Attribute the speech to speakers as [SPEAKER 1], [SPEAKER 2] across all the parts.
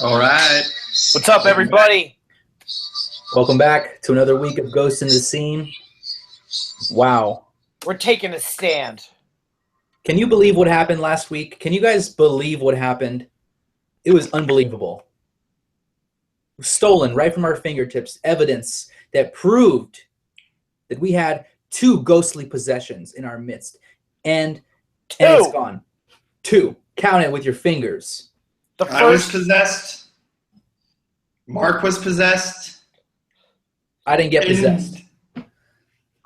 [SPEAKER 1] All right.
[SPEAKER 2] What's up, everybody?
[SPEAKER 3] Welcome back to another week of Ghost in the Scene. Wow.
[SPEAKER 2] We're taking a stand.
[SPEAKER 3] Can you believe what happened last week? Can you guys believe what happened? It was unbelievable. Stolen right from our fingertips, evidence that proved that we had two ghostly possessions in our midst. And it's gone. Two. Count it with your fingers.
[SPEAKER 1] I was possessed. Mark was possessed.
[SPEAKER 3] I didn't get possessed.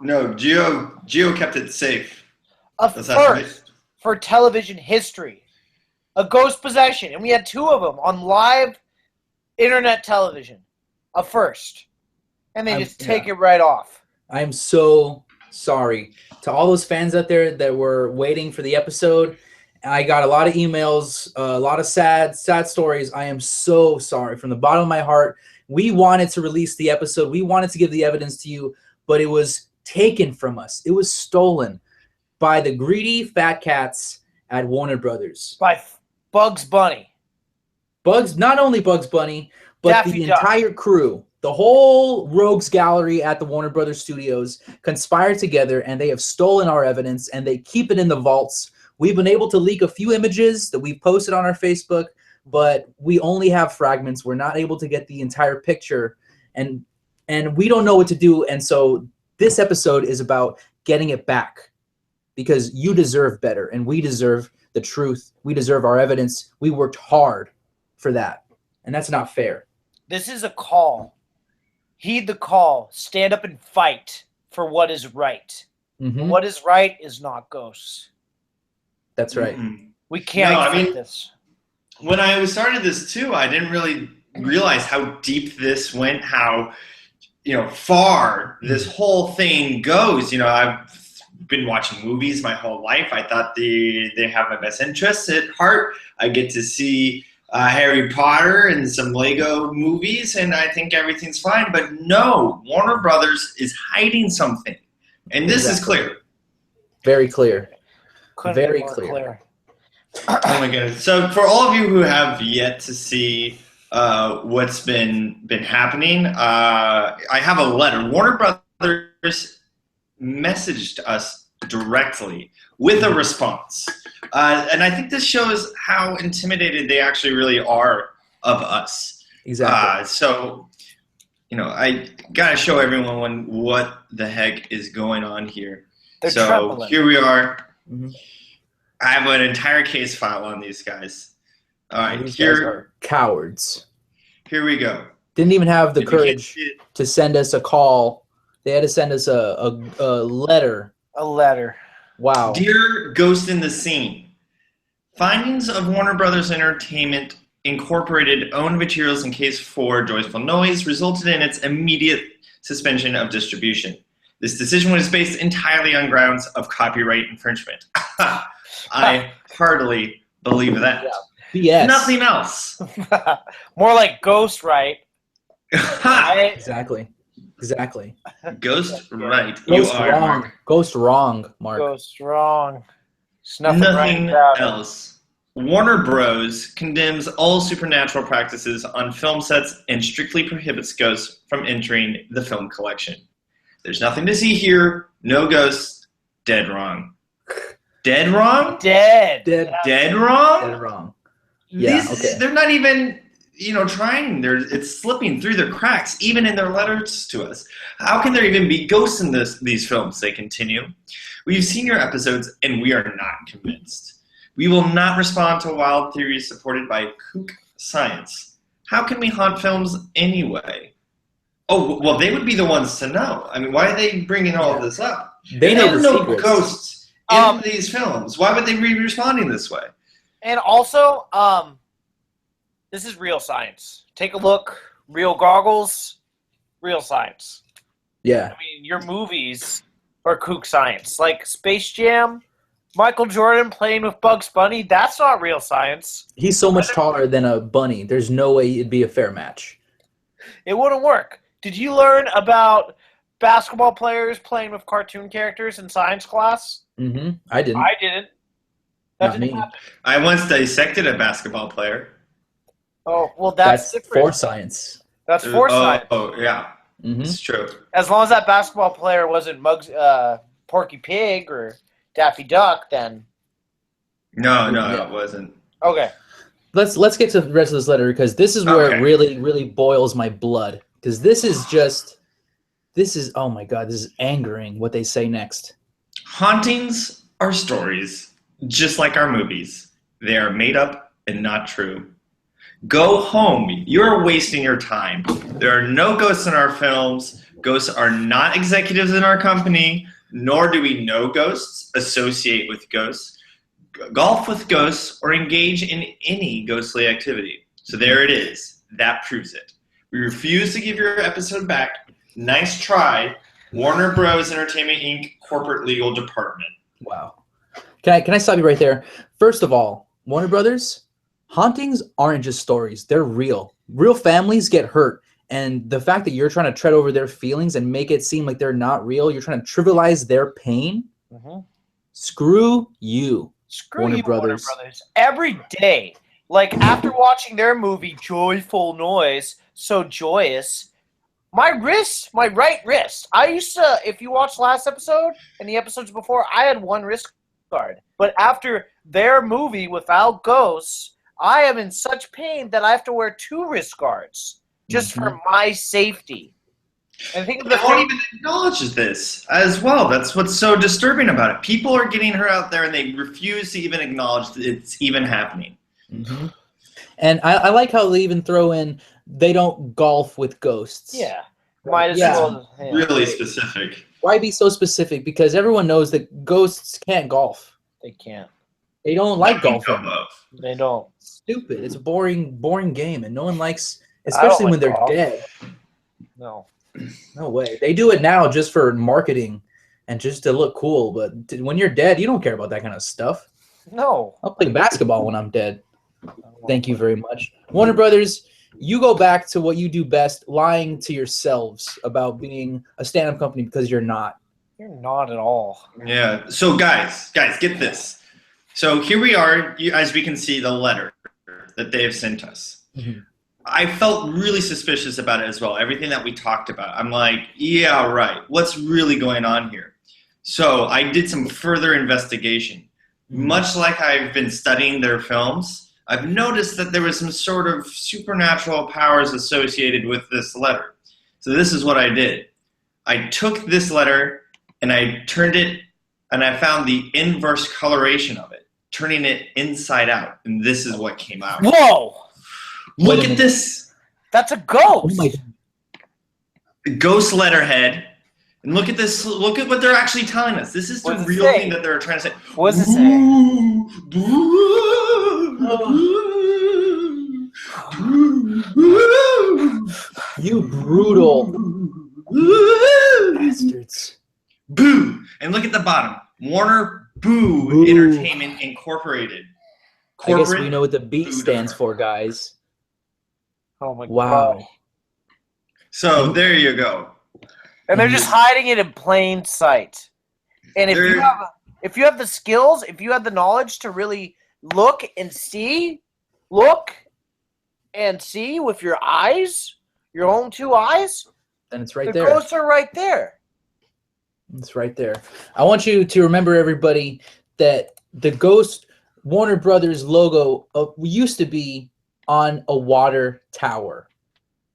[SPEAKER 1] No, Gio kept it safe.
[SPEAKER 2] A first for television history. A ghost possession. And we had two of them on live internet television. A first. And they just take it right off.
[SPEAKER 3] I am so sorry to all those fans out there that were waiting for the episode. I got a lot of emails, a lot of sad stories. I am so sorry from the bottom of my heart. We wanted to release the episode. We wanted to give the evidence to you, but it was taken from us. It was stolen by the greedy fat cats at Warner Brothers.
[SPEAKER 2] By Bugs Bunny.
[SPEAKER 3] Not only Bugs Bunny, but
[SPEAKER 2] Daffy
[SPEAKER 3] the
[SPEAKER 2] Duck.
[SPEAKER 3] entire crew. The whole rogues gallery at the Warner Brothers studios conspired together, and they have stolen our evidence, and they keep it in the vaults. We've been able to leak a few images that we've posted on our Facebook, but we only have fragments. We're not able to get the entire picture, and we don't know what to do. And so this episode is about getting it back, because you deserve better, and we deserve the truth. We deserve our evidence. We worked hard for that, and that's not fair.
[SPEAKER 2] This is a call. Heed the call. Stand up and fight for what is right.
[SPEAKER 3] Mm-hmm.
[SPEAKER 2] What is right is not ghosts.
[SPEAKER 3] That's right.
[SPEAKER 1] Mm-hmm.
[SPEAKER 2] We can't accept this.
[SPEAKER 1] When I started this too, I didn't really realize how deep this went, how far this whole thing goes. I've been watching movies my whole life. I thought they have my best interests at heart. I get to see Harry Potter and some Lego movies, and I think everything's fine. But no, Warner Brothers is hiding something, and this is clear.
[SPEAKER 3] Very clear.
[SPEAKER 2] Very clear.
[SPEAKER 1] Oh my goodness! So for all of you who have yet to see what's been happening, I have a letter. Warner Brothers messaged us directly with a response, and I think this shows how intimidated they actually really are of us.
[SPEAKER 3] Exactly.
[SPEAKER 1] So, I gotta show everyone what the heck is going on here.
[SPEAKER 2] They're trembling.
[SPEAKER 1] Here we are.
[SPEAKER 3] Mm-hmm.
[SPEAKER 1] I have an entire case file on these guys. All right,
[SPEAKER 3] These guys are cowards.
[SPEAKER 1] Here we go.
[SPEAKER 3] Didn't even have the courage to send us a call. They had to send us a letter.
[SPEAKER 2] A letter.
[SPEAKER 3] Wow.
[SPEAKER 1] Dear Ghost in the Scene, findings of Warner Brothers Entertainment Incorporated owned materials in Case 4 Joyful Noise resulted in its immediate suspension of distribution. This decision was based entirely on grounds of copyright infringement. I heartily believe that.
[SPEAKER 3] BS.
[SPEAKER 1] Nothing else.
[SPEAKER 2] More like ghost right.
[SPEAKER 3] Exactly.
[SPEAKER 1] Ghost right.
[SPEAKER 3] Ghost
[SPEAKER 1] You are
[SPEAKER 3] wrong.
[SPEAKER 1] Mark.
[SPEAKER 3] Ghost wrong, Mark.
[SPEAKER 2] Ghost wrong. There's
[SPEAKER 1] Nothing
[SPEAKER 2] right
[SPEAKER 1] else. Warner Bros. Condemns all supernatural practices on film sets and strictly prohibits ghosts from entering the film collection. There's nothing to see here. No ghosts. Dead wrong. Dead wrong?
[SPEAKER 2] Dead.
[SPEAKER 1] Dead wrong?
[SPEAKER 3] Dead wrong. Yeah, okay.
[SPEAKER 1] They're not even, trying. It's slipping through the cracks, even in their letters to us. How can there even be ghosts in these films? They continue. We've seen your episodes, and we are not convinced. We will not respond to wild theories supported by kook science. How can we haunt films anyway? Oh, well, they would be the ones to know. I mean, why are they bringing all of this up?
[SPEAKER 3] They know the
[SPEAKER 1] no
[SPEAKER 3] secrets.
[SPEAKER 1] Ghosts in these films. Why would they be responding this way?
[SPEAKER 2] And also, this is real science. Take a look. Real goggles. Real science.
[SPEAKER 3] Yeah.
[SPEAKER 2] I mean, your movies are kook science. Like Space Jam, Michael Jordan playing with Bugs Bunny, that's not real science.
[SPEAKER 3] He's so much taller than a bunny. There's no way it'd be a fair match.
[SPEAKER 2] It wouldn't work. Did you learn about basketball players playing with cartoon characters in science class?
[SPEAKER 3] Mm-hmm. I didn't.
[SPEAKER 2] I didn't. That
[SPEAKER 3] Not
[SPEAKER 2] didn't
[SPEAKER 3] me.
[SPEAKER 2] happen.
[SPEAKER 1] I once dissected a basketball player.
[SPEAKER 2] Oh, well, that's different.
[SPEAKER 3] for science.
[SPEAKER 2] That's for science.
[SPEAKER 1] Oh, yeah.
[SPEAKER 3] Mm-hmm.
[SPEAKER 1] It's true.
[SPEAKER 2] As long as that basketball player wasn't Porky Pig or Daffy Duck, then
[SPEAKER 1] No,
[SPEAKER 3] Yeah.
[SPEAKER 1] it wasn't.
[SPEAKER 2] okay.
[SPEAKER 3] Let's get to the rest of this letter because this is where it really boils my blood. Because this is oh my god, this is angering what they say next.
[SPEAKER 1] Hauntings are stories, just like our movies. They are made up and not true. Go home. You're wasting your time. There are no ghosts in our films. Ghosts are not executives in our company, nor do we know ghosts, associate with ghosts, golf with ghosts, or engage in any ghostly activity. So there it is. That proves it. We refuse to give your episode back. Nice try, Warner Bros. Entertainment Inc. Corporate Legal Department.
[SPEAKER 3] Wow. Can I stop you right there? First of all, Warner Brothers, hauntings aren't just stories. They're real. Real families get hurt. And the fact that you're trying to tread over their feelings and make it seem like they're not real, you're trying to trivialize their pain, screw you.
[SPEAKER 2] Screw you, Warner Brothers. Every day, like after watching their movie Joyful Noise, so joyous, my right wrist, I used to, if you watched last episode and the episodes before, I had one wrist guard. But after their movie without ghosts, I am in such pain that I have to wear 2 wrist guards just for my safety. And think of the
[SPEAKER 1] no one even acknowledges this as well. That's what's so disturbing about it. People are getting hurt out there, and they refuse to even acknowledge that it's even happening.
[SPEAKER 3] Mm-hmm. And I like how they even throw in they don't golf with ghosts.
[SPEAKER 2] Yeah. Might as well. Yeah.
[SPEAKER 1] Really specific.
[SPEAKER 3] Why be so specific? Because everyone knows that ghosts can't golf.
[SPEAKER 2] They can't.
[SPEAKER 3] They don't like golfing.
[SPEAKER 2] They don't.
[SPEAKER 3] Stupid. It's a boring game, and no one likes, especially when they're dead.
[SPEAKER 2] No.
[SPEAKER 3] No way. They do it now just for marketing and just to look cool. But when you're dead, you don't care about that kind of stuff.
[SPEAKER 2] No.
[SPEAKER 3] I'll play basketball when I'm dead. Thank you very much. Warner Brothers, you go back to what you do best, lying to yourselves about being a stand-up company because you're not.
[SPEAKER 2] You're not at all.
[SPEAKER 1] Yeah. So guys, get this. So here we are, as we can see, the letter that they have sent us. Mm-hmm. I felt really suspicious about it as well. Everything that we talked about. I'm like, yeah, right. What's really going on here? So I did some further investigation. Mm-hmm. Much like I've been studying their films, I've noticed that there was some sort of supernatural powers associated with this letter. So this is what I did. I took this letter and I turned it, and I found the inverse coloration of it, turning it inside out. And this is what came out.
[SPEAKER 2] Whoa!
[SPEAKER 1] Look at this.
[SPEAKER 2] That's a ghost.
[SPEAKER 3] Oh
[SPEAKER 1] the ghost letterhead. And look at this. Look at what they're actually telling us. This is the real thing that they're trying to say.
[SPEAKER 2] What does it say?
[SPEAKER 3] You brutal bastards.
[SPEAKER 1] Boo. And look at the bottom. Warner Boo Entertainment Incorporated.
[SPEAKER 3] I guess we know what the B stands for, guys.
[SPEAKER 2] Oh my
[SPEAKER 3] God.
[SPEAKER 1] So there you go.
[SPEAKER 2] And they're just hiding it in plain sight. And if you have the skills, if you have the knowledge to really look and see with your eyes, your own 2 eyes,
[SPEAKER 3] then it's right
[SPEAKER 2] the
[SPEAKER 3] there.
[SPEAKER 2] The ghosts are right there.
[SPEAKER 3] It's right there. I want you to remember, everybody, that the Ghost Warner Brothers logo used to be on a water tower.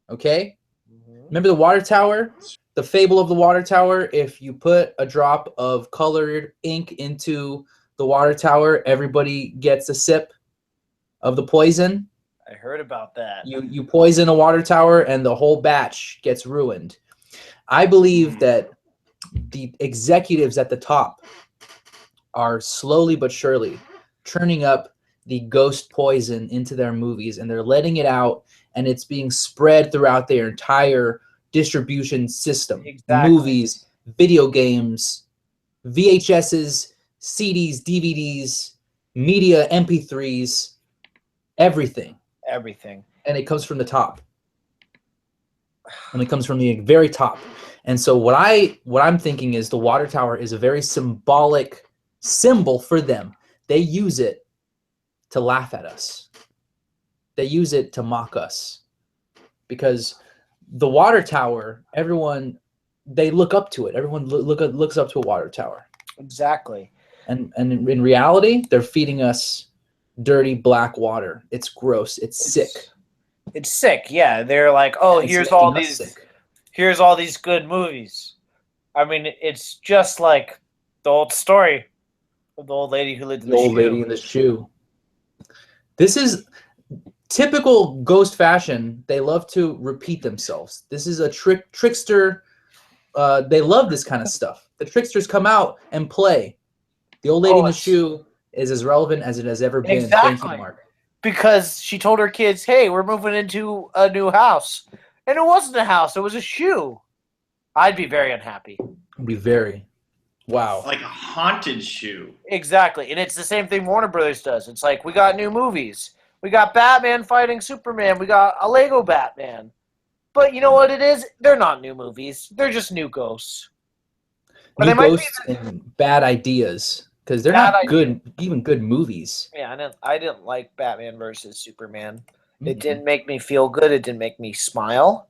[SPEAKER 3] Okay? Mm-hmm. Remember the water tower? The fable of the water tower? If you put a drop of colored ink into the water tower, everybody gets a sip of the poison.
[SPEAKER 2] I heard about that.
[SPEAKER 3] You poison a water tower and the whole batch gets ruined. I believe that the executives at the top are slowly but surely turning up the ghost poison into their movies, and they're letting it out, and it's being spread throughout their entire distribution system. Exactly. Movies, video games, VHSs, CDs, DVDs, media, MP3s, everything.
[SPEAKER 2] Everything.
[SPEAKER 3] And it comes from the top. And it comes from the very top. And so what I'm thinking is the water tower is a very symbolic symbol for them. They use it to laugh at us. they use it to mock us. Because the water tower, everyone, they look up to it. Everyone looks up to a water tower.
[SPEAKER 2] Exactly.
[SPEAKER 3] And in reality, they're feeding us dirty black water. It's gross. It's sick.
[SPEAKER 2] It's sick. Yeah, they're like, oh,
[SPEAKER 3] It's
[SPEAKER 2] here's
[SPEAKER 3] making
[SPEAKER 2] all
[SPEAKER 3] us
[SPEAKER 2] these,
[SPEAKER 3] sick.
[SPEAKER 2] here's all these good movies. I mean, it's just like the old story of the old lady who lived in
[SPEAKER 3] The
[SPEAKER 2] the
[SPEAKER 3] old
[SPEAKER 2] shoe.
[SPEAKER 3] lady in the shoe. This is typical ghost fashion. They love to repeat themselves. This is a trickster. They love this kind of stuff. The tricksters come out and play. The old lady in the shoe is as relevant as it has ever been.
[SPEAKER 2] Exactly.
[SPEAKER 3] Thank you, Mark.
[SPEAKER 2] Because she told her kids, hey, we're moving into a new house. And it wasn't a house, it was a shoe. I'd be very unhappy.
[SPEAKER 3] I'd be very. Wow.
[SPEAKER 1] Like a haunted shoe.
[SPEAKER 2] Exactly. And it's the same thing Warner Brothers does. It's like, we got new movies. We got Batman fighting Superman. We got a Lego Batman. But you know what it is? They're not new movies. They're just new ghosts.
[SPEAKER 3] New ghosts and bad ideas. Because they're not good, even good movies.
[SPEAKER 2] Yeah, I didn't like Batman versus Superman. It didn't make me feel good. It didn't make me smile.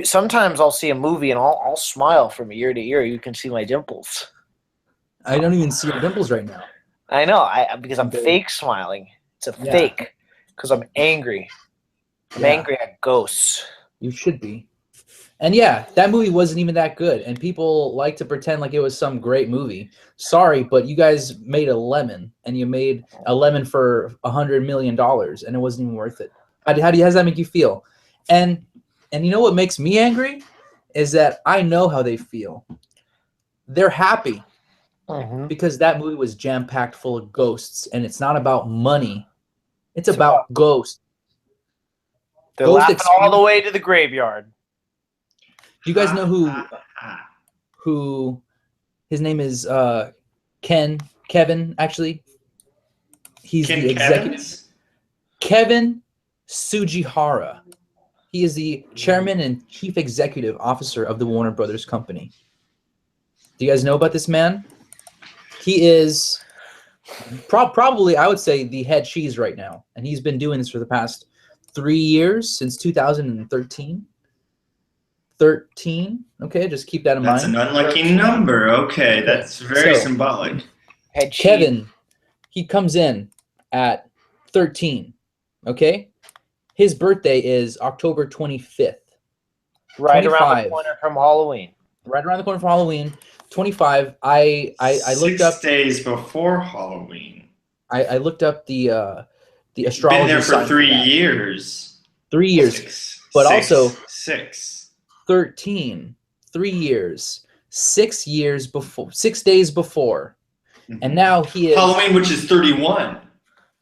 [SPEAKER 2] Sometimes I'll see a movie and I'll smile from ear to ear. You can see my dimples.
[SPEAKER 3] I don't even see your dimples right now.
[SPEAKER 2] I know, because I'm fake smiling. It's a fake. Because I'm angry. I'm angry at ghosts.
[SPEAKER 3] You should be. And yeah, that movie wasn't even that good. And people like to pretend like it was some great movie. Sorry, but you guys made a lemon. And you made a lemon for $100 million. And it wasn't even worth it. How does that make you feel? And you know what makes me angry? Is that I know how they feel. They're happy. Because that movie was jam-packed full of ghosts. And it's not about money. It's about ghosts.
[SPEAKER 2] They're laughing all the way to the graveyard.
[SPEAKER 3] Do you guys know who his name is Kevin, actually? He's the executive. Kevin Sugihara. He is the chairman and chief executive officer of the Warner Brothers company. Do you guys know about this man? He is probably, I would say, the head cheese right now. And he's been doing this for the past 3 years, since 2013. 13. Okay, just keep that in mind.
[SPEAKER 1] That's an unlucky number. Okay, that's very symbolic.
[SPEAKER 3] Kevin, he comes in at 13. Okay, his birthday is October 25th.
[SPEAKER 2] Right around the corner from Halloween.
[SPEAKER 3] Right around the corner from Halloween. 25. I looked up
[SPEAKER 1] 6 days before Halloween.
[SPEAKER 3] I looked up the astrology.
[SPEAKER 1] Been there for 3 years.
[SPEAKER 3] 3 years, but also
[SPEAKER 1] 6.
[SPEAKER 3] 13, 3 years, 6 years before, 6 days before. And now he is
[SPEAKER 1] Halloween, which is 31.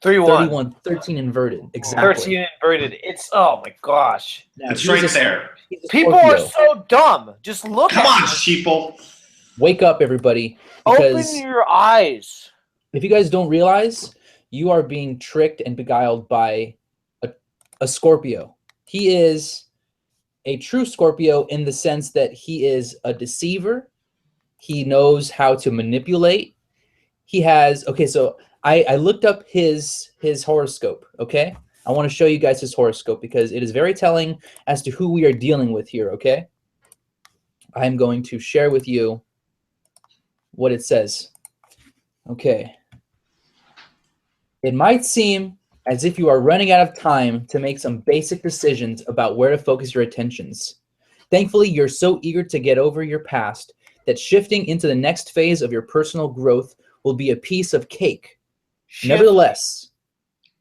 [SPEAKER 3] 31, 13 inverted. Exactly.
[SPEAKER 2] 13 inverted. It's, oh my gosh.
[SPEAKER 3] Now,
[SPEAKER 1] it's right there.
[SPEAKER 2] People are so dumb. Just look
[SPEAKER 1] Come
[SPEAKER 2] at
[SPEAKER 1] on, sheeple.
[SPEAKER 3] Wake up, everybody.
[SPEAKER 2] Open your eyes.
[SPEAKER 3] If you guys don't realize, you are being tricked and beguiled by a Scorpio. He is a true Scorpio in the sense that he is a deceiver. He knows how to manipulate. He has, okay, so I looked up his horoscope, okay? I want to show you guys his horoscope because it is very telling as to who we are dealing with here, okay? I'm going to share with you what it says. Okay. It might seem as if you are running out of time to make some basic decisions about where to focus your attentions. Thankfully, you're so eager to get over your past that shifting into the next phase of your personal growth will be a piece of cake. Nevertheless,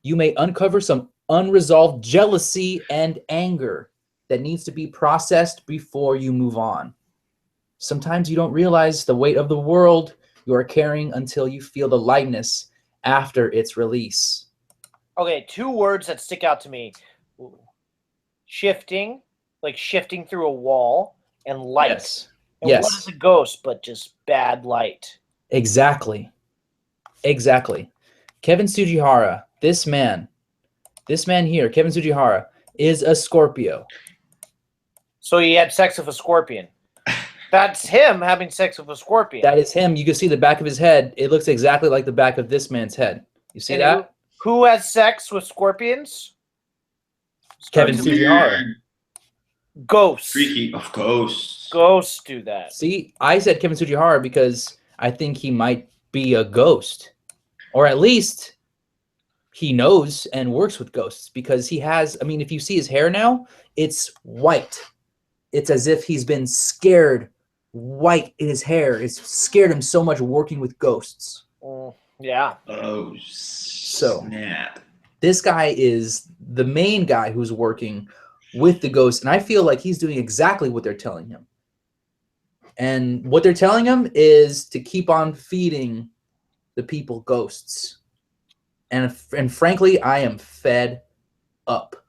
[SPEAKER 3] you may uncover some unresolved jealousy and anger that needs to be processed before you move on. Sometimes you don't realize the weight of the world you are carrying until you feel the lightness after its release.
[SPEAKER 2] Okay, 2 words that stick out to me. Shifting, like shifting through a wall, and light.
[SPEAKER 3] Yes.
[SPEAKER 2] And what is a ghost but just bad light?
[SPEAKER 3] Exactly. Exactly. Kevin Sugihara, this man here, Kevin Sugihara, is a Scorpio.
[SPEAKER 2] So he had sex with a scorpion. That's him having sex with a scorpion.
[SPEAKER 3] That is him. You can see the back of his head. It looks exactly like the back of this man's head. You see that?
[SPEAKER 2] Who has sex with scorpions?
[SPEAKER 3] Kevin
[SPEAKER 2] Starts to-
[SPEAKER 3] Sugihara.
[SPEAKER 2] Ghosts.
[SPEAKER 1] Freaky of ghosts.
[SPEAKER 2] Ghosts do that.
[SPEAKER 3] See, I said Kevin Sugihara because I think he might be a ghost, or at least he knows and works with ghosts because he has. I mean, if you see his hair now, it's white. It's as if he's been scared. White in his hair. It's scared him so much working with ghosts.
[SPEAKER 2] Yeah.
[SPEAKER 1] Oh,
[SPEAKER 3] So
[SPEAKER 1] snap.
[SPEAKER 3] this guy is the main guy who's working with the ghosts, and I feel like he's doing exactly what they're telling him. And what they're telling him is to keep on feeding the people ghosts. And frankly, I am fed up.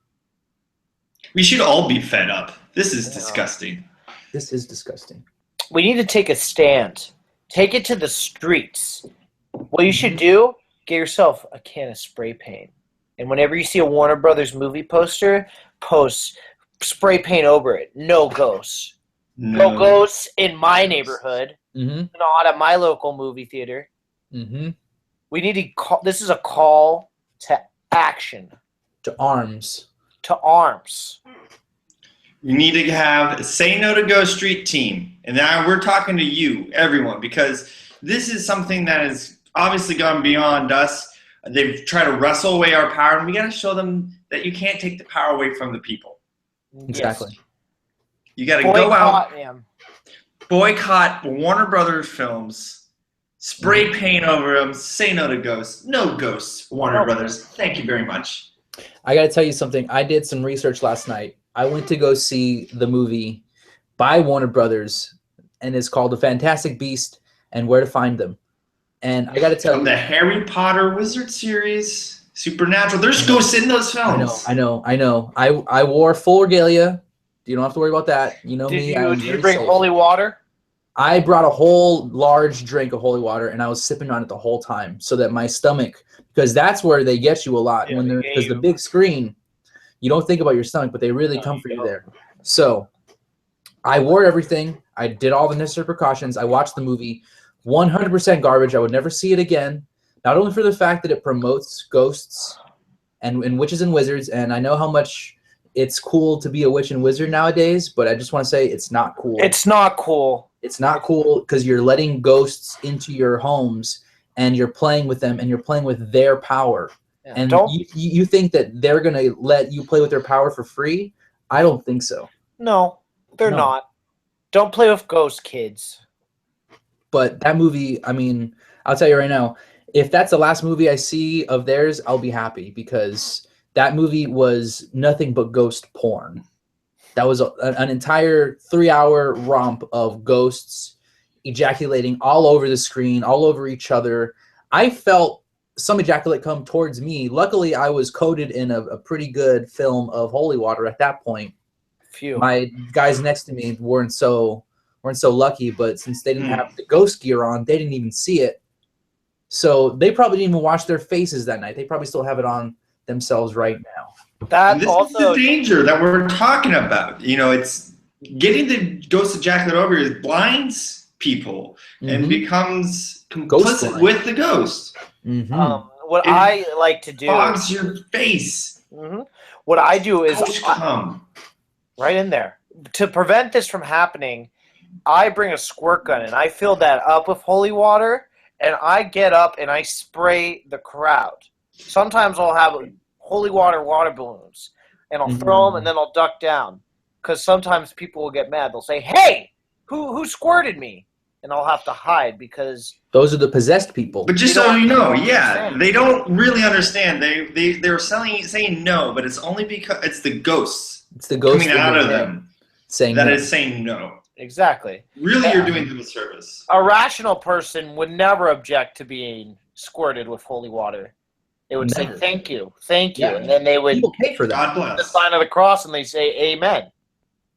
[SPEAKER 1] We should all be fed up. This is disgusting.
[SPEAKER 3] This is disgusting.
[SPEAKER 2] We need to take a stand. Take it to the streets. What you should do, get yourself a can of spray paint. And whenever you see a Warner Brothers movie poster, post spray paint over it. No ghosts. No ghosts in my neighborhood. Not at my local movie theater. We need to call. This is a call to action.
[SPEAKER 3] To arms.
[SPEAKER 2] To arms.
[SPEAKER 1] We need to have a Say No to Ghost Street team. And now we're talking to you, everyone, because this is something that has obviously gone beyond us. They've tried to wrestle away our power, and we got to show them that you can't take the power away from the people.
[SPEAKER 3] Exactly.
[SPEAKER 2] Yes.
[SPEAKER 1] You got to go out,
[SPEAKER 2] Man.
[SPEAKER 1] boycott Warner Brothers films, spray paint over them, say no to ghosts. No ghosts, Warner Brothers. Thank you very much.
[SPEAKER 3] I got to tell you something. I did some research last night. I went to go see the movie by Warner Brothers, and it's called The Fantastic Beast and Where to Find Them. And I got to tell you,
[SPEAKER 1] the Harry Potter Wizard series, Supernatural. There's ghosts in those films.
[SPEAKER 3] I know. I wore full regalia. You don't have to worry about that. You know me.
[SPEAKER 2] Did you bring holy water?
[SPEAKER 3] I brought a whole large drink of holy water, and I was sipping on it the whole time so that my stomach, because that's where they get you a lot when they're, because the big screen, you don't think about your stomach, but they really come for you there. So I wore everything. I did all the necessary precautions. I watched the movie. 100% garbage. I would never see it again. Not only for the fact that it promotes ghosts and witches and wizards, and I know how much it's cool to be a witch and wizard nowadays, but I just want to say it's not cool.
[SPEAKER 2] It's not cool.
[SPEAKER 3] It's not cool because you're letting ghosts into your homes and you're playing with them and you're playing with their power. Yeah, and you think that they're going to let you play with their power for free? I don't think so.
[SPEAKER 2] No, they're not. Don't play with ghosts, kids.
[SPEAKER 3] But that movie, I mean, I'll tell you right now, if that's the last movie I see of theirs, I'll be happy because that movie was nothing but ghost porn. That was an entire 3-hour romp of ghosts ejaculating all over the screen, all over each other. I felt some ejaculate come towards me. Luckily, I was coated in a pretty good film of holy water at that point.
[SPEAKER 2] Phew.
[SPEAKER 3] My guys next to me weren't so lucky, but since they didn't have the ghost gear on, they didn't even see it. So they probably didn't even wash their faces that night. They probably still have it on themselves right now.
[SPEAKER 1] This is the danger that we're talking about. You know, it's getting the ghost ejaculate over it blinds people and becomes complicit with the ghost.
[SPEAKER 2] What I like to do
[SPEAKER 1] fogs your face.
[SPEAKER 2] What I do is
[SPEAKER 1] right
[SPEAKER 2] in there. To prevent this from happening, I bring a squirt gun and I fill that up with holy water and I get up and I spray the crowd. Sometimes I'll have holy water balloons and I'll throw them and then I'll duck down because sometimes people will get mad. They'll say, "Hey, who squirted me?" And I'll have to hide because
[SPEAKER 3] those are the possessed people.
[SPEAKER 1] But just so you know, they don't really understand. They're saying no, but it's only because it's the ghosts.
[SPEAKER 3] It's the ghosts
[SPEAKER 1] coming out of them
[SPEAKER 3] saying
[SPEAKER 1] that is saying no.
[SPEAKER 2] Exactly.
[SPEAKER 1] Really, you're doing them a service.
[SPEAKER 2] A rational person would never object to being squirted with holy water. They would say, "Thank you, thank you," and then they would
[SPEAKER 3] pay for that.
[SPEAKER 1] God bless.
[SPEAKER 2] The sign of the cross, and they say, "Amen."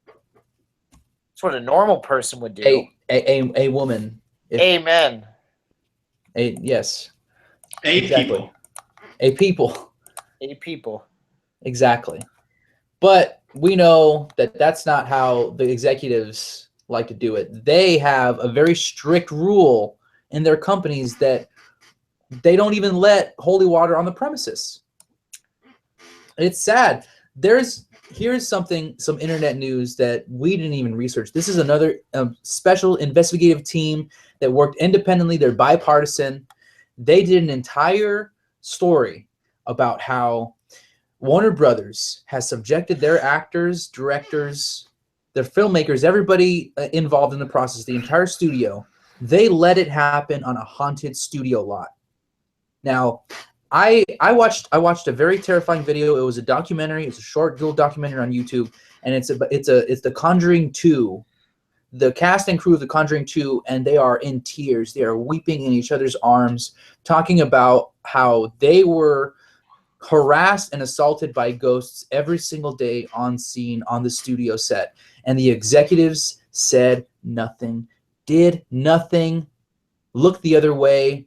[SPEAKER 2] That's what a normal person would do.
[SPEAKER 3] A woman.
[SPEAKER 2] Amen.
[SPEAKER 3] Yes.
[SPEAKER 1] People.
[SPEAKER 3] A people.
[SPEAKER 2] A people.
[SPEAKER 3] Exactly. But we know that that's not how the executives like to do it. They have a very strict rule in their companies that they don't even let holy water on the premises. It's sad. There's here's some internet news that we didn't even research. This is another special investigative team that worked independently. They're bipartisan. They did an entire story about how Warner Brothers has subjected their actors, directors, their filmmakers, everybody involved in the process, the entire studio. They let it happen on a haunted studio lot. Now, I watched a very terrifying video. It was a documentary. It's a short little documentary on YouTube, and it's The Conjuring 2. The cast and crew of The Conjuring 2, and they are in tears. They are weeping in each other's arms, talking about how they were harassed and assaulted by ghosts every single day on scene on the studio set, and the executives said nothing, did nothing, looked the other way.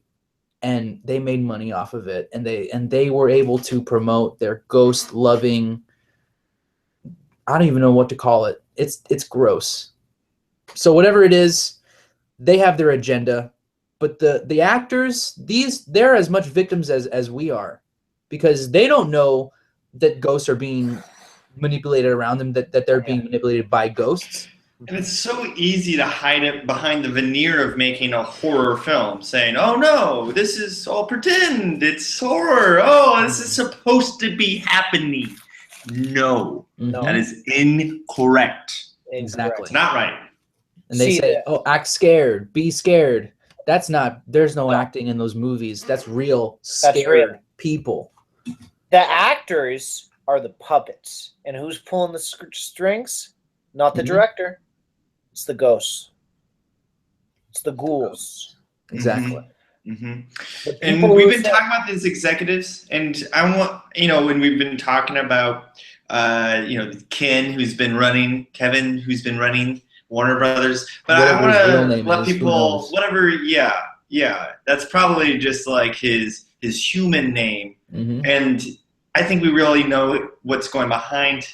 [SPEAKER 3] And they made money off of it, and they were able to promote their ghost loving. I don't even know what to call it. It's gross. So whatever it is, they have their agenda, but the actors, they're as much victims as we are, because they don't know that ghosts are being manipulated around them, that they're being manipulated by ghosts.
[SPEAKER 1] And it's so easy to hide it behind the veneer of making a horror film, saying, oh no, this is all pretend, it's horror, oh, this is supposed to be happening. No, that is incorrect.
[SPEAKER 3] Exactly.
[SPEAKER 1] It's not right.
[SPEAKER 3] And they say, oh, act scared, be scared. There's no acting in those movies. That's real scared people.
[SPEAKER 2] The actors are the puppets. And who's pulling the strings? Not the director. It's the ghosts. It's the ghouls.
[SPEAKER 3] Exactly.
[SPEAKER 1] And we've been talking about these executives, and I want, when we've been talking about, Kevin, who's been running Warner Brothers, but I want to let people, that's probably just like his human name, and I think we really know what's going behind,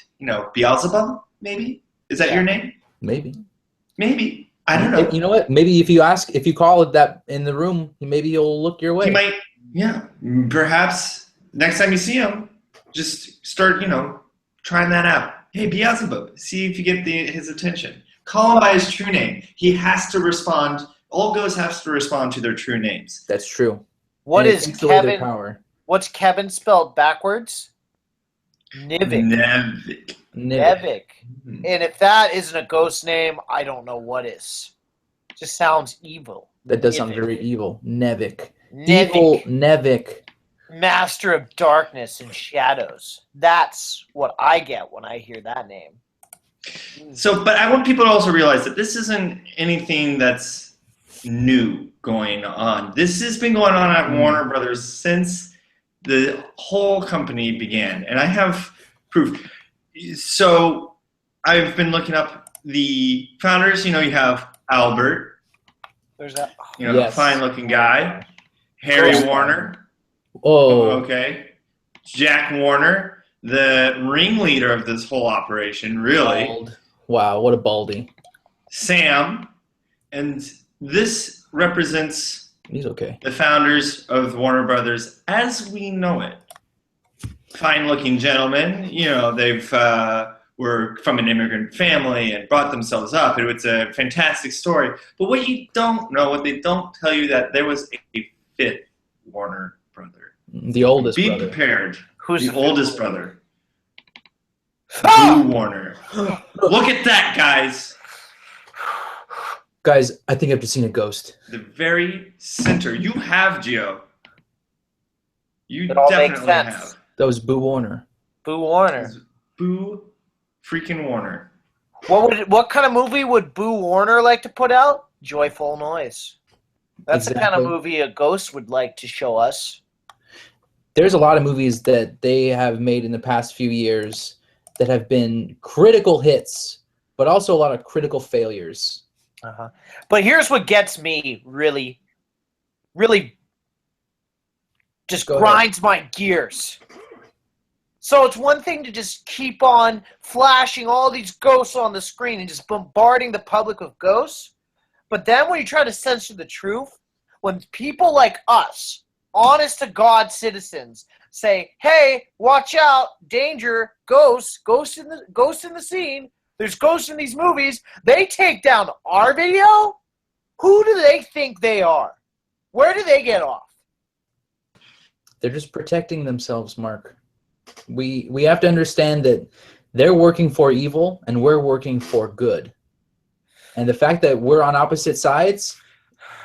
[SPEAKER 1] Beelzebub, maybe? Is that your name?
[SPEAKER 3] Maybe.
[SPEAKER 1] I don't know.
[SPEAKER 3] You know what? Maybe if you call it that in the room, maybe you'll look your way.
[SPEAKER 1] He might, perhaps next time you see him, just start, trying that out. Hey, Beelzebub, see if you get his attention. Call him by his true name. He has to respond. All ghosts have to respond to their true names.
[SPEAKER 3] That's true.
[SPEAKER 2] What is Kevin? What's Kevin spelled backwards? Nivik. And if that isn't a ghost name, I don't know what is. It just sounds evil.
[SPEAKER 3] That does sound very evil. Nevik. Evil Nevik.
[SPEAKER 2] Master of darkness and shadows. That's what I get when I hear that name.
[SPEAKER 1] So, but I want people to also realize that this isn't anything that's new going on. This has been going on at Warner Brothers since the whole company began. And I have proof. So I've been looking up the founders. You have Albert.
[SPEAKER 2] There's that.
[SPEAKER 1] Fine-looking guy. Harry Warner.
[SPEAKER 3] Oh.
[SPEAKER 1] Okay. Jack Warner, the ringleader of this whole operation, really.
[SPEAKER 3] Bald. Wow, what a baldy.
[SPEAKER 1] Sam. And this represents the founders of Warner Brothers as we know it. Fine-looking gentlemen, they've were from an immigrant family and brought themselves up. It's a fantastic story. But what you don't know, what they don't tell you, that there was a fifth Warner brother.
[SPEAKER 3] The oldest
[SPEAKER 1] brother. Be prepared. Who's the oldest brother? Blue Warner. Look at that, guys.
[SPEAKER 3] Guys, I think I've just seen a ghost.
[SPEAKER 1] The very center. You have, Gio. You definitely have.
[SPEAKER 3] That was Boo Warner.
[SPEAKER 2] Boo Warner.
[SPEAKER 1] Boo freaking Warner.
[SPEAKER 2] What kind of movie would Boo Warner like to put out? Joyful Noise. That's the kind of movie a ghost would like to show us.
[SPEAKER 3] There's a lot of movies that they have made in the past few years that have been critical hits, but also a lot of critical failures.
[SPEAKER 2] But here's what gets me really, really just grinds my gears. So it's one thing to just keep on flashing all these ghosts on the screen and just bombarding the public with ghosts. But then when you try to censor the truth, when people like us honest to God citizens say, "Hey, watch out, danger, ghost in the scene. There's ghosts in these movies." They take down our video. Who do they think they are? Where do they get off?
[SPEAKER 3] They're just protecting themselves, Mark. We have to understand that they're working for evil and we're working for good. And the fact that we're on opposite sides,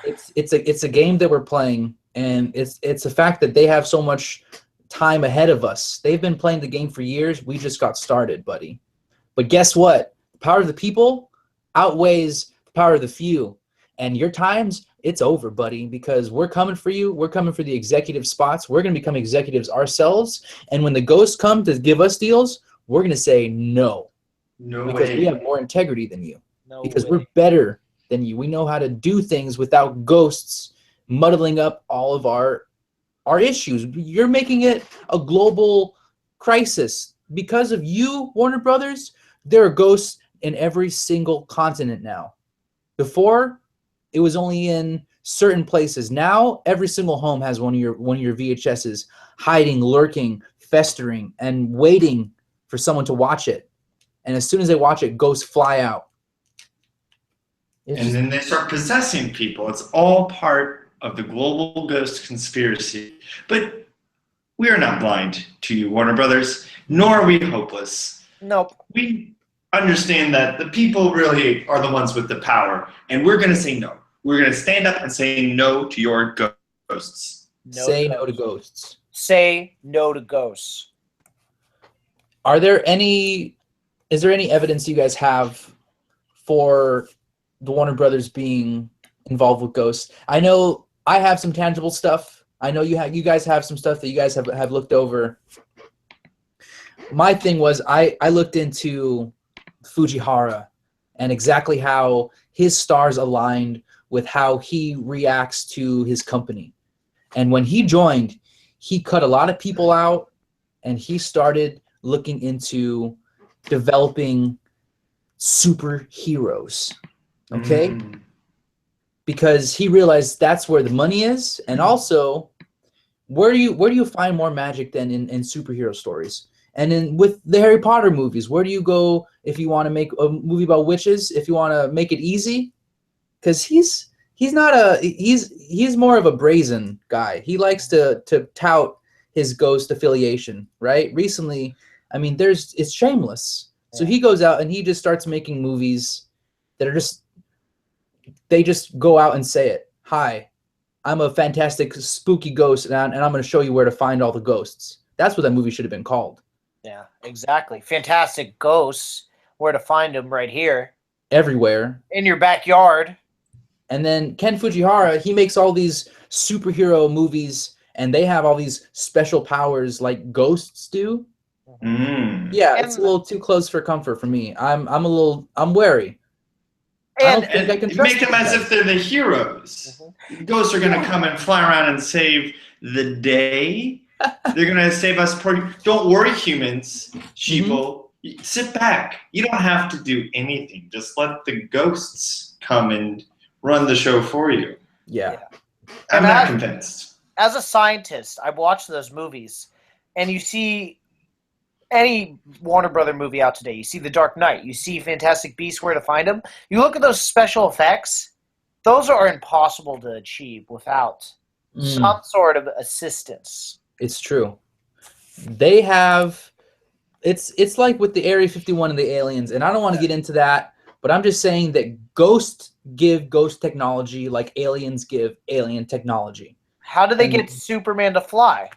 [SPEAKER 3] it's a game that we're playing, and it's a fact that they have so much time ahead of us. They've been playing the game for years. We just got started, buddy. But guess what? The power of the people outweighs the power of the few. And your times, it's over, buddy, because we're coming for you. We're coming for the executive spots. We're going to become executives ourselves. And when the ghosts come to give us deals, we're going to say no.
[SPEAKER 1] No
[SPEAKER 3] because
[SPEAKER 1] way.
[SPEAKER 3] we have more integrity than you.
[SPEAKER 2] No
[SPEAKER 3] because
[SPEAKER 2] way.
[SPEAKER 3] we're better than you. We know how to do things without ghosts muddling up all of our issues. You're making it a global crisis. Because of you, Warner Brothers, there are ghosts in every single continent now. Before, it was only in certain places. Now, every single home has one of your VHSs hiding, lurking, festering, and waiting for someone to watch it. And as soon as they watch it, ghosts fly out.
[SPEAKER 1] And then they start possessing people. It's all part of the global ghost conspiracy. But we are not blind to you, Warner Brothers, nor are we hopeless.
[SPEAKER 2] Nope.
[SPEAKER 1] We understand that the people really are the ones with the power, and we're going to say no. We're going to stand up and say no to your ghosts.
[SPEAKER 3] Say no to ghosts.
[SPEAKER 2] Say no to ghosts.
[SPEAKER 3] Is there any evidence you guys have for the Warner Brothers being involved with ghosts? I know I have some tangible stuff. I know you guys have some stuff that you guys have looked over. My thing was I looked into Fujihara and exactly how his stars aligned with how he reacts to his company. And when he joined, he cut a lot of people out and he started looking into developing superheroes. Okay?
[SPEAKER 1] Mm.
[SPEAKER 3] Because he realized that's where the money is, and also where do you find more magic than in superhero stories? And with the Harry Potter movies, where do you go if you want to make a movie about witches? If you want to make it easy, because he's more of a brazen guy. He likes to tout his ghost affiliation, right? Recently, I mean, it's shameless. So he goes out and he just starts making movies that are they just go out and say it. Hi, I'm a fantastic spooky ghost, and I'm going to show you where to find all the ghosts. That's what that movie should have been called.
[SPEAKER 2] Yeah, exactly. Fantastic ghosts. Where to find them? Right here.
[SPEAKER 3] Everywhere.
[SPEAKER 2] In your backyard.
[SPEAKER 3] And then Ken Fujihara, he makes all these superhero movies, and they have all these special powers like ghosts do.
[SPEAKER 1] Mm.
[SPEAKER 3] Yeah, it's a little too close for comfort for me. I'm wary.
[SPEAKER 1] And make them as if they're the heroes.
[SPEAKER 2] Mm-hmm.
[SPEAKER 1] Ghosts are going to come and fly around and save the day. They're going to save us. Don't worry, humans, sheeple. Mm-hmm. Sit back. You don't have to do anything. Just let the ghosts come and run the show for you.
[SPEAKER 3] Yeah.
[SPEAKER 1] I'm not convinced.
[SPEAKER 2] As a scientist, I've watched those movies, and you see any Warner Brother movie out today. You see The Dark Knight. You see Fantastic Beasts, Where to Find Them. You look at those special effects. Those are impossible to achieve without some sort of assistance.
[SPEAKER 3] It's true. They have... It's like with the Area 51 and the aliens, and I don't want to get into that, but I'm just saying that ghosts give ghost technology like aliens give alien technology.
[SPEAKER 2] How do they get Superman to fly?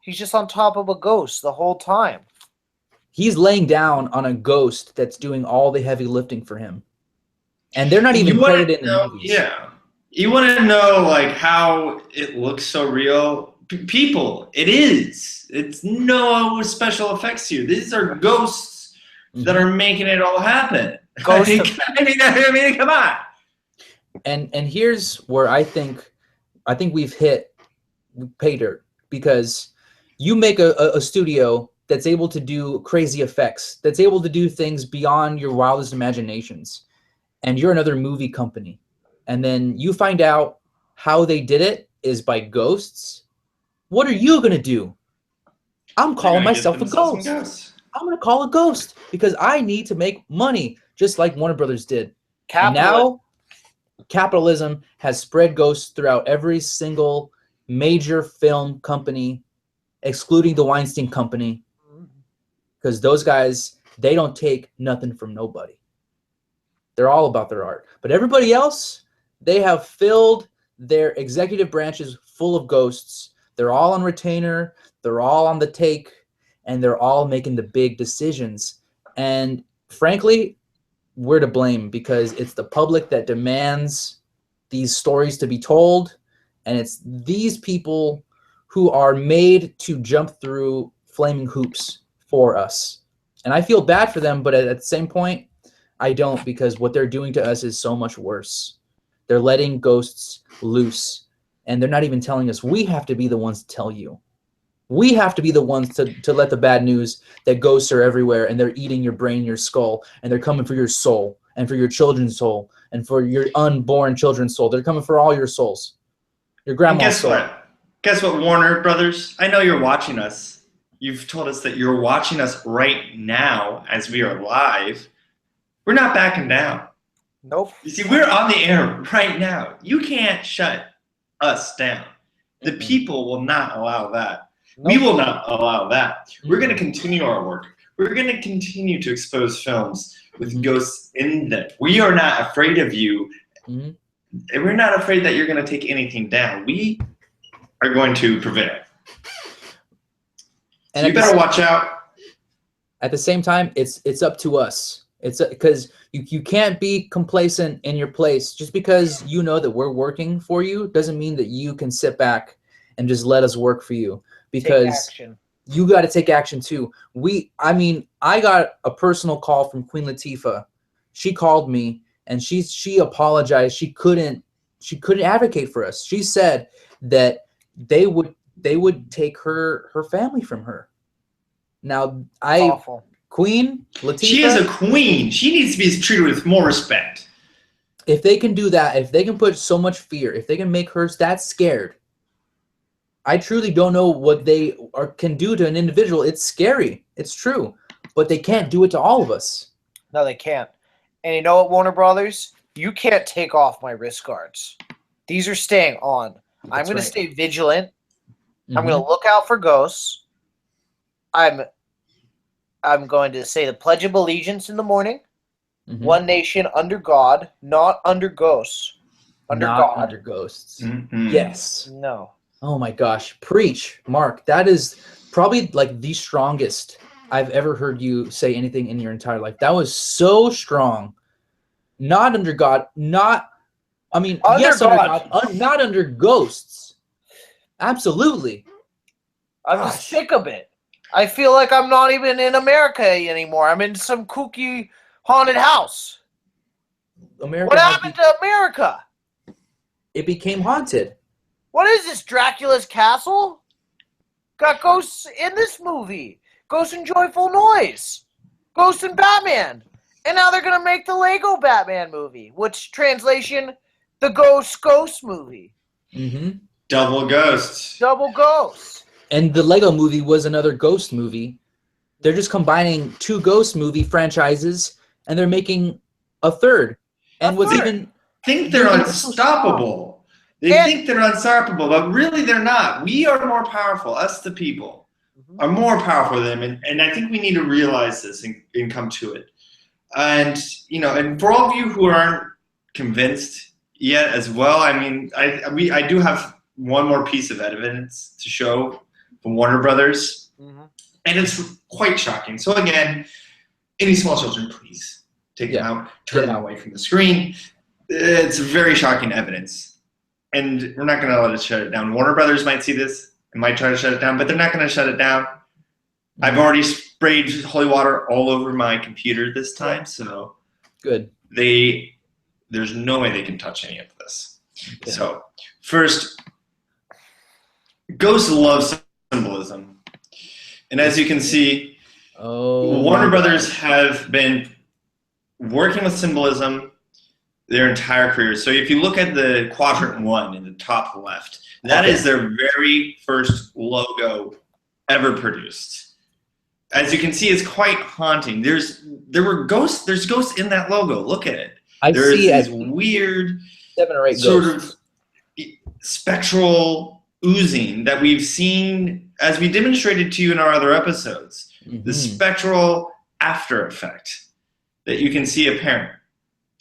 [SPEAKER 2] He's just on top of a ghost the whole time.
[SPEAKER 3] He's laying down on a ghost that's doing all the heavy lifting for him. And they're not even credited in the movies.
[SPEAKER 1] Yeah. You want to know like how it looks so real? People, it is. It's no special effects here. These are ghosts that are making it all happen. I mean, come on.
[SPEAKER 3] And here's where I think we've hit pay dirt, because you make a studio that's able to do crazy effects, that's able to do things beyond your wildest imaginations, and you're another movie company, and then you find out how they did it is by ghosts. What are you going to do? I'm calling
[SPEAKER 1] They're gonna get
[SPEAKER 3] myself a
[SPEAKER 1] themselves some
[SPEAKER 3] ghost.
[SPEAKER 1] ghosts.
[SPEAKER 3] I'm going to call a ghost because I need to make money, just like Warner Brothers did. And
[SPEAKER 2] Capitalism.
[SPEAKER 3] now capitalism has spread ghosts throughout every single major film company, excluding the Weinstein Company, because those guys, they don't take nothing from nobody. They're all about their art. But everybody else, they have filled their executive branches full of ghosts. They're all on retainer. They're all on the take. And they're all making the big decisions. And frankly, we're to blame because it's the public that demands these stories to be told. And it's these people who are made to jump through flaming hoops for us. And I feel bad for them, but at the same point, I don't, because what they're doing to us is so much worse. They're letting ghosts loose, and they're not even telling us. We have to be the ones to tell you. We have to be the ones to let the bad news that ghosts are everywhere, and they're eating your brain, your skull, and they're coming for your soul, and for your children's soul, and for your unborn children's soul. They're coming for all your souls. Your grandma's
[SPEAKER 1] And guess
[SPEAKER 3] soul.
[SPEAKER 1] what? Guess what, Warner Brothers? I know you're watching us. You've told us that you're watching us right now as we are live. We're not backing down.
[SPEAKER 2] Nope.
[SPEAKER 1] You see, we're on the air right now. You can't shut us down. The people will not allow that.
[SPEAKER 2] Nope.
[SPEAKER 1] We will not allow that. We're going to continue our work. We're going to continue to expose films with ghosts in them. We are not afraid of you. And we're not afraid that you're going to take anything down. We are going to prevail. So you better watch out.
[SPEAKER 3] At the same time, it's up to us. It's because you can't be complacent in your place. Just because you know that we're working for you doesn't mean that you can sit back and just let us work for you. Because you got to take action too. I got a personal call from Queen Latifah. She called me and she apologized. She couldn't advocate for us. She said that they would take her family from her. Now
[SPEAKER 2] Awful.
[SPEAKER 3] Queen Latifah,
[SPEAKER 1] she is a queen. She needs to be treated with more respect.
[SPEAKER 3] If they can do that, if they can put so much fear, if they can make her that scared, I truly don't know what they can do to an individual. It's scary. It's true. But they can't do it to all of us.
[SPEAKER 2] No, they can't. And you know what, Warner Brothers? You can't take off my wrist guards. These are staying on. I'm going to stay vigilant. I'm going to look out for ghosts. I'm going to say the Pledge of Allegiance in the morning. One nation under God, not under ghosts. Under God.
[SPEAKER 3] Under ghosts. Yes.
[SPEAKER 2] No.
[SPEAKER 3] Oh my gosh. Preach, Mark. That is probably like the strongest I've ever heard you say anything in your entire life. That was so strong. Not under God. Yes, under God. Not under ghosts. Absolutely.
[SPEAKER 2] I'm sick of it. I feel like I'm not even in America anymore. I'm in some kooky haunted house. What happened to America?
[SPEAKER 3] It became haunted.
[SPEAKER 2] What is this, Dracula's castle? Got ghosts in this movie. Ghosts in Joyful Noise. Ghosts in Batman. And now they're going to make the Lego Batman movie, which translation, the Ghost movie.
[SPEAKER 1] Double ghosts.
[SPEAKER 2] Double ghosts.
[SPEAKER 3] And the Lego movie was another ghost movie. They're just combining two ghost movie franchises, and they're making a third. And
[SPEAKER 1] think they're unstoppable. They think they're unstoppable, but really they're not. We are more powerful. Us, the people, are more powerful than them, and I think we need to realize this and come to it. And and for all of you who aren't convinced yet, as well, I do have one more piece of evidence to show from Warner Brothers, and it's quite shocking. So again, any small children, please take them out, turn them away from the screen. It's very shocking evidence, and we're not going to let it shut it down. Warner Brothers might see this and might try to shut it down, but they're not going to shut it down. I've already sprayed holy water all over my computer this time, so
[SPEAKER 3] good.
[SPEAKER 1] There's no way they can touch any of this. Okay. So first, ghosts love symbolism. And as you can see, Warner Brothers have been working with symbolism their entire careers. So if you look at the quadrant 1 in the top left, that is their very first logo ever produced. As you can see, it's quite haunting. There's ghosts in that logo. Look at it. There's these weird
[SPEAKER 3] 7 or 8
[SPEAKER 1] sort
[SPEAKER 3] ghosts.
[SPEAKER 1] of spectral oozing that we've seen as we demonstrated to you in our other episodes. The spectral after effect that you can see apparent.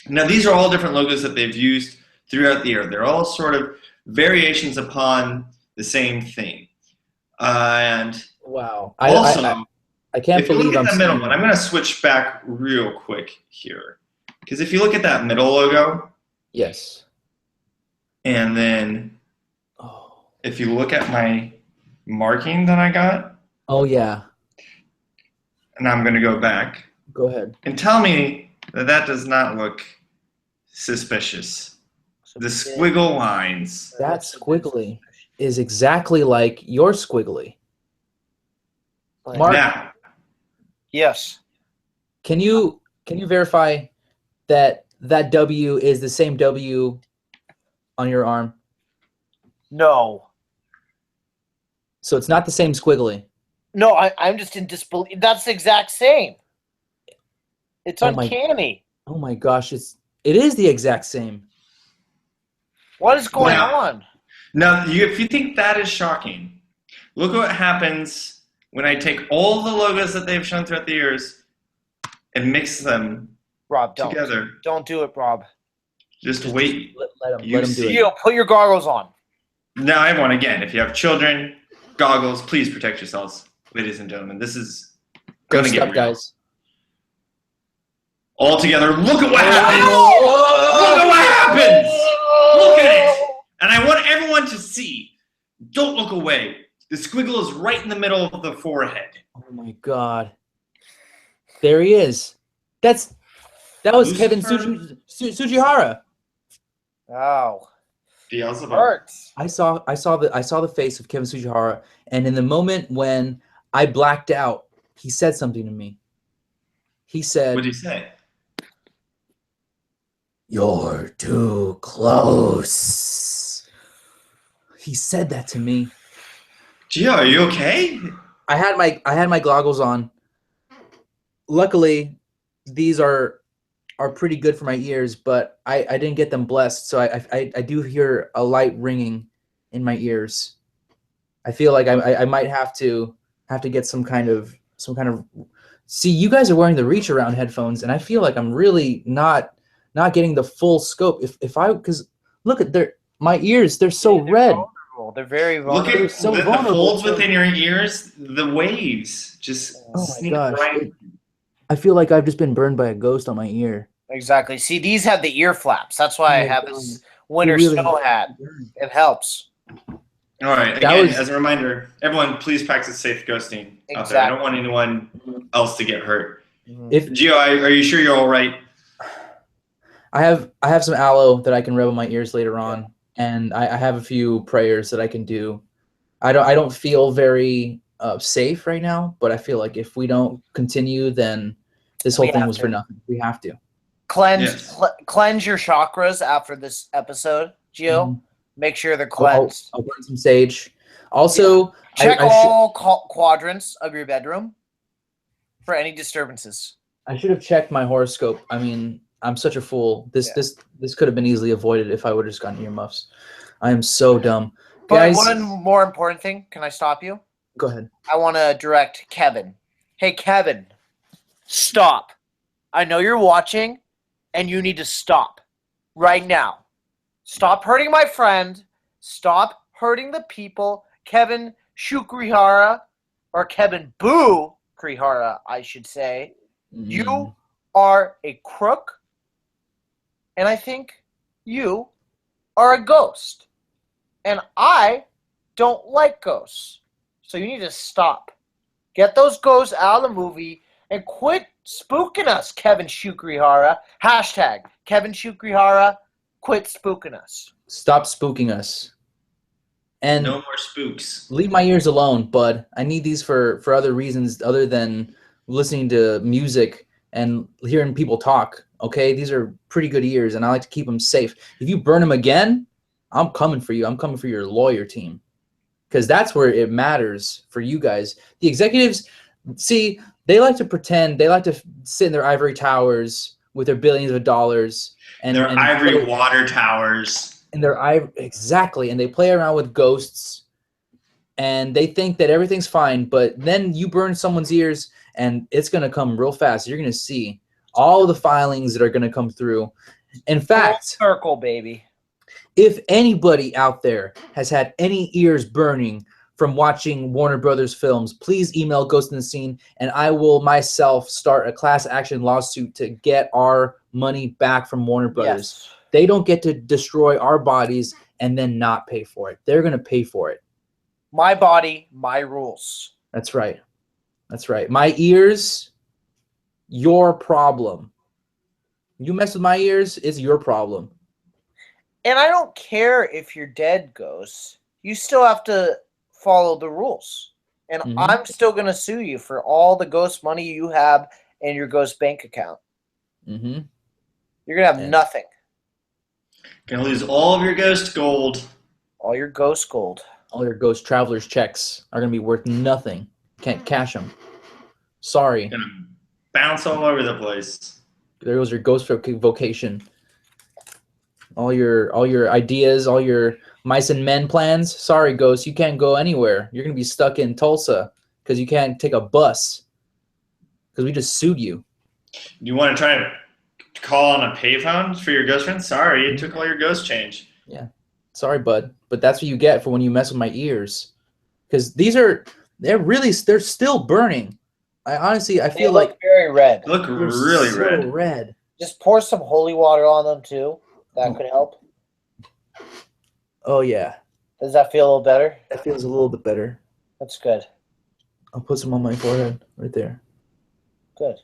[SPEAKER 1] Now, these are all different logos that they've used throughout the year. They're all sort of variations upon the same thing. And
[SPEAKER 3] wow,
[SPEAKER 1] also,
[SPEAKER 3] I can't
[SPEAKER 1] if you
[SPEAKER 3] believe
[SPEAKER 1] look at
[SPEAKER 3] I'm
[SPEAKER 1] the middle one. I'm going to switch back real quick here. Because if you look at that middle logo,
[SPEAKER 3] yes,
[SPEAKER 1] and then if you look at my marking that I got,
[SPEAKER 3] oh yeah,
[SPEAKER 1] and I'm going to go back.
[SPEAKER 3] Go ahead.
[SPEAKER 1] And tell me that does not look suspicious. The squiggle lines.
[SPEAKER 3] That squiggly is exactly like your squiggly. Mark,
[SPEAKER 1] now,
[SPEAKER 2] yes.
[SPEAKER 3] Can you verify that W is the same W on your arm?
[SPEAKER 2] No.
[SPEAKER 3] So it's not the same squiggly.
[SPEAKER 2] No, I'm just in disbelief. That's the exact same. It's uncanny.
[SPEAKER 3] Oh my gosh, it is the exact same.
[SPEAKER 2] What is going on?
[SPEAKER 1] Now, if you think that is shocking, look what happens when I take all the logos that they've shown throughout the years and mix them together.
[SPEAKER 2] Don't do it, Rob.
[SPEAKER 1] Just wait.
[SPEAKER 3] Let him do it.
[SPEAKER 2] You put your goggles on.
[SPEAKER 1] Now, everyone, again, if you have children, goggles, please protect yourselves, ladies and gentlemen. This is going to get real.
[SPEAKER 3] Guys.
[SPEAKER 1] All together, look at what happens! Look at what happens! Look at it! And I want everyone to see. Don't look away. The squiggle is right in the middle of the forehead.
[SPEAKER 3] Oh my god. There he is. That was Kevin Sujihara.
[SPEAKER 2] Oh.
[SPEAKER 1] Beelzebub.
[SPEAKER 2] Hurts.
[SPEAKER 3] I saw the face of Kevin Sujihara, and in the moment when I blacked out, he said something to me. He said,
[SPEAKER 1] what did he say?
[SPEAKER 3] "You're too close." He said that to me.
[SPEAKER 1] Gio, are you okay?
[SPEAKER 3] I had my goggles on. Luckily, these are pretty good for my ears, but I didn't get them blessed, so I do hear a light ringing in my ears. I feel like I might have to get some kind of. See, you guys are wearing the reach around headphones, and I feel like I'm really not getting the full scope. Because look at my ears, they're so red.
[SPEAKER 2] Vulnerable. They're very vulnerable.
[SPEAKER 1] Look at the folds within your ears, the waves just sneak right.
[SPEAKER 3] I feel like I've just been burned by a ghost on my ear.
[SPEAKER 2] Exactly. See, these have the ear flaps. That's why I have this winter snow hat. It helps.
[SPEAKER 1] All right. Again, as a reminder, everyone, please practice safe ghosting out there. I don't want anyone else to get hurt. Gio, are you sure you're all right?
[SPEAKER 3] I have some aloe that I can rub on my ears later on, and I have a few prayers that I can do. I don't feel very safe right now, but I feel like if we don't continue, then this whole thing was for nothing. We have to
[SPEAKER 2] cleanse your chakras after this episode, Gio. Make sure they're cleansed.
[SPEAKER 3] I'll burn some sage. Also,
[SPEAKER 2] check all quadrants of your bedroom for any disturbances.
[SPEAKER 3] I should have checked my horoscope. I mean, I'm such a fool. This could have been easily avoided if I would have just gotten earmuffs. I am so dumb.
[SPEAKER 2] But
[SPEAKER 3] guys,
[SPEAKER 2] one more important thing. Can I stop you?
[SPEAKER 3] Go ahead.
[SPEAKER 2] I want to direct Kevin. Hey, Kevin, stop. I know you're watching, and you need to stop right now. Stop hurting my friend. Stop hurting the people. Kevin Shukrihara, or Kevin Boo Krihara, I should say. You are a crook, and I think you are a ghost. And I don't like ghosts. So you need to stop. Get those ghosts out of the movie and quit spooking us, Kevin Shukrihara. Hashtag Kevin Shukrihara, quit spooking us.
[SPEAKER 3] Stop spooking us. And
[SPEAKER 1] no more spooks.
[SPEAKER 3] Leave my ears alone, bud. I need these for other reasons other than listening to music and hearing people talk. Okay, these are pretty good ears, and I like to keep them safe. If you burn them again, I'm coming for you. I'm coming for your lawyer team, because that's where it matters for you guys. The executives, see, they like to pretend. They like to sit in their ivory towers with their billions of dollars and
[SPEAKER 1] Their ivory water towers.
[SPEAKER 3] And their exactly, and they play around with ghosts, and they think that everything's fine. But then you burn someone's ears, and it's gonna come real fast. You're gonna see all the filings that are gonna come through. In fact,
[SPEAKER 2] full circle, baby.
[SPEAKER 3] If anybody out there has had any ears burning from watching Warner Brothers films, please email Ghost in the Scene, and I will myself start a class action lawsuit to get our money back from Warner Brothers.
[SPEAKER 2] Yes.
[SPEAKER 3] They don't get to destroy our bodies and then not pay for it. They're going to pay for it.
[SPEAKER 2] My body, my rules.
[SPEAKER 3] That's right. That's right. My ears, your problem. You mess with my ears, it's your problem.
[SPEAKER 2] And I don't care if you're dead, Ghost. You still have to follow the rules. And I'm still going to sue you for all the ghost money you have in your ghost bank account.
[SPEAKER 3] Mm-hmm.
[SPEAKER 2] You're going to have nothing.
[SPEAKER 1] You're going to lose all of your ghost gold.
[SPEAKER 2] All your ghost gold.
[SPEAKER 3] All your ghost traveler's checks are going to be worth nothing. Can't cash them. Sorry.
[SPEAKER 1] Going to bounce all over the place.
[SPEAKER 3] There goes your ghost vocation. All your ideas, all your mice and men plans. Sorry, Ghost, you can't go anywhere. You're going to be stuck in Tulsa because you can't take a bus because we just sued you.
[SPEAKER 1] You want to try to call on a payphone for your ghost friend? Sorry, it took all your ghost change.
[SPEAKER 3] Yeah. Sorry, bud. But that's what you get for when you mess with my ears. Because they're still burning. I feel like
[SPEAKER 2] very red.
[SPEAKER 1] They look really
[SPEAKER 3] so
[SPEAKER 1] red.
[SPEAKER 2] Just pour some holy water on them too. That could help.
[SPEAKER 3] Oh yeah.
[SPEAKER 2] Does that feel a little better?
[SPEAKER 3] That feels a little bit better.
[SPEAKER 2] That's good.
[SPEAKER 3] I'll put some on my forehead right there.
[SPEAKER 2] Good.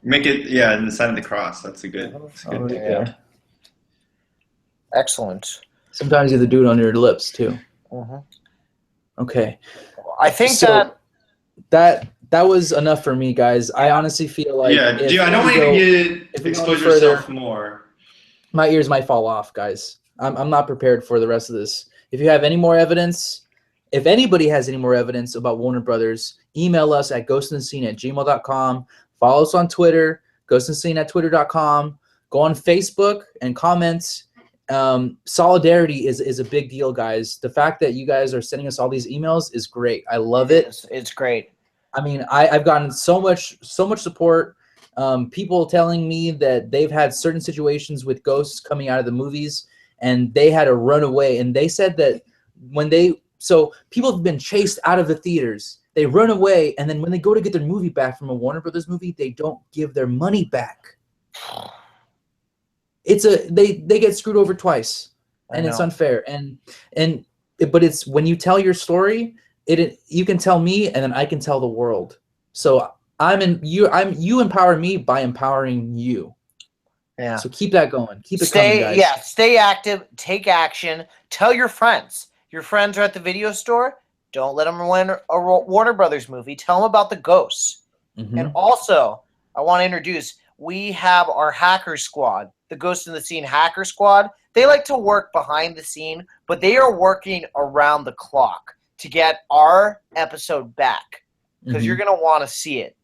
[SPEAKER 1] Make it, in the sign of the cross. That's a good. That's a good
[SPEAKER 3] right there.
[SPEAKER 2] Excellent.
[SPEAKER 3] Sometimes you have to do it on your lips too. Okay.
[SPEAKER 2] I think
[SPEAKER 3] that was enough for me, guys. I honestly feel like
[SPEAKER 1] I don't want you to expose yourself more.
[SPEAKER 3] My ears might fall off, guys. I'm not prepared for the rest of this. If you have any more evidence, if anybody has any more evidence about Warner Brothers, email us at ghostinthescene@gmail.com. Follow us on Twitter, ghostinthescene@twitter.com. Go on Facebook and comment. Solidarity is a big deal, guys. The fact that you guys are sending us all these emails is great. I love it.
[SPEAKER 2] It's great.
[SPEAKER 3] I mean, I've gotten so much support. People telling me that they've had certain situations with ghosts coming out of the movies and they had to run away. And they said that so people have been chased out of the theaters. They run away, and then when they go to get their movie back from a Warner Brothers movie, they don't give their money back. They get screwed over twice, and it's unfair. But it's when you tell your story, you can tell me, and then I can tell the world. So you empower me by empowering you. Yeah. So keep that going. Keep it coming, guys.
[SPEAKER 2] Yeah, stay active, take action, tell your friends. Your friends are at the video store. Don't let them win a Warner Brothers movie. Tell them about the ghosts. And also, I want to introduce, we have our hacker squad, the Ghost in the Scene hacker squad. They like to work behind the scene, but they are working around the clock to get our episode back because you're going to want to see it.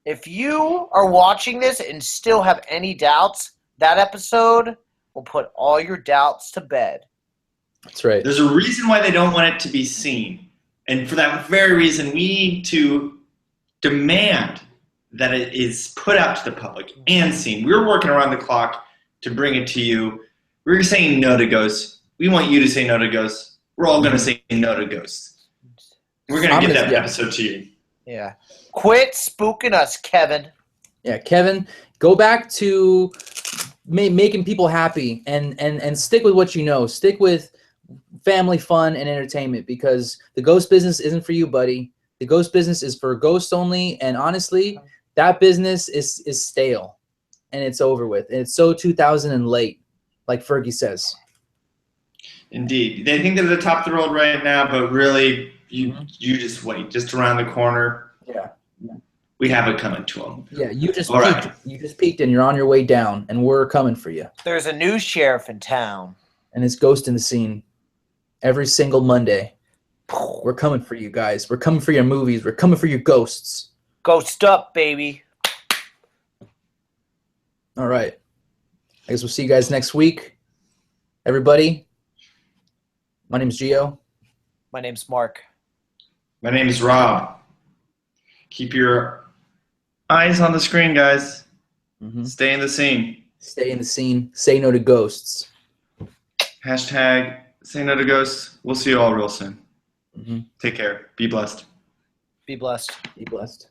[SPEAKER 2] If you are watching this and still have any doubts, that episode will put all your doubts to bed.
[SPEAKER 3] That's right.
[SPEAKER 1] There's a reason why they don't want it to be seen. And for that very reason, we need to demand that it is put out to the public and seen. We're working around the clock to bring it to you. We're saying no to ghosts. We want you to say no to ghosts. We're all going to say no to ghosts. We're going to get that episode to you.
[SPEAKER 2] Yeah. Quit spooking us, Kevin.
[SPEAKER 3] Yeah, Kevin, go back to making people happy and stick with what you know. Stick with family fun and entertainment, because the ghost business isn't for you, buddy. The ghost business is for ghosts only, and honestly, that business is stale and it's over with. And it's so 2000 and late, like Fergie says.
[SPEAKER 1] Indeed. They think they're the top of the world right now, but really you just wait, just around the corner.
[SPEAKER 3] Yeah.
[SPEAKER 1] We have it coming to them.
[SPEAKER 3] Yeah, you just
[SPEAKER 1] All
[SPEAKER 3] peaked.
[SPEAKER 1] right.
[SPEAKER 3] You just peaked, and you're on your way down, and we're coming for you.
[SPEAKER 2] There's a new sheriff in town.
[SPEAKER 3] And it's ghosting the scene every single Monday. We're coming for you guys. We're coming for your movies. We're coming for your ghosts.
[SPEAKER 2] Ghost up, baby.
[SPEAKER 3] All right. I guess we'll see you guys next week. Everybody, my name's Gio.
[SPEAKER 2] My name's Mark.
[SPEAKER 1] My name is Rob. Keep your eyes on the screen, guys.
[SPEAKER 3] Mm-hmm.
[SPEAKER 1] Stay in the scene.
[SPEAKER 3] Stay in the scene. Say no to ghosts.
[SPEAKER 1] Hashtag say no to ghosts. We'll see you all real soon.
[SPEAKER 3] Mm-hmm.
[SPEAKER 1] Take care. Be blessed.
[SPEAKER 2] Be blessed.
[SPEAKER 3] Be blessed.